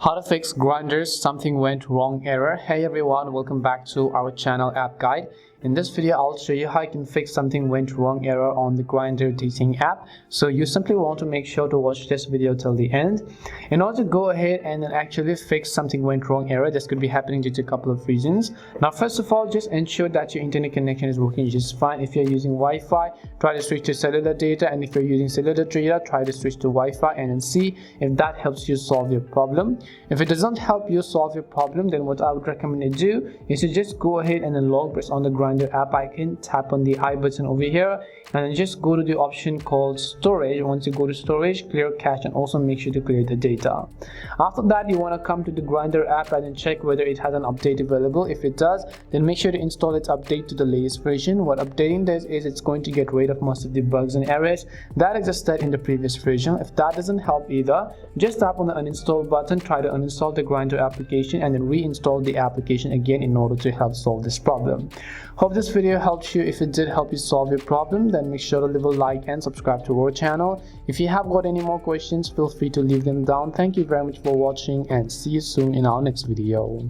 How to fix Grindr's something went wrong error. Hey everyone, welcome back to our channel app guide. In this video I'll show you how you can fix something went wrong error on the Grindr dating app. So you simply want to make sure to watch this video till the end. In order to go ahead and then actually fix something went wrong error, this could be happening due to a couple of reasons. Now first of all, just ensure that your internet connection is working just fine. If you're using Wi-Fi, try to switch to cellular data, and if you're using cellular data, try to switch to Wi-Fi and then see if that helps you solve your problem. If it doesn't help you solve your problem, then what I would recommend you do is to just go ahead and then press on the Grindr app icon, tap on the I button over here, and then just go to the option called storage. Once you go to storage, clear cache, and also make sure to clear the data. After that, you want to come to the Grindr app and then check whether it has an update available. If it does, then make sure to install its update to the latest version. What updating does is it's going to get rid of most of the bugs and errors that existed in the previous version. If that doesn't help either, just tap on the uninstall button, try to uninstall the Grindr application, and then reinstall the application again in order to help solve this problem. Hope this video helps you. If it did help you solve your problem, then make sure to leave a like and subscribe to our channel. If you have got any more questions, feel free to leave them down. Thank you very much for watching, and see you soon in our next video.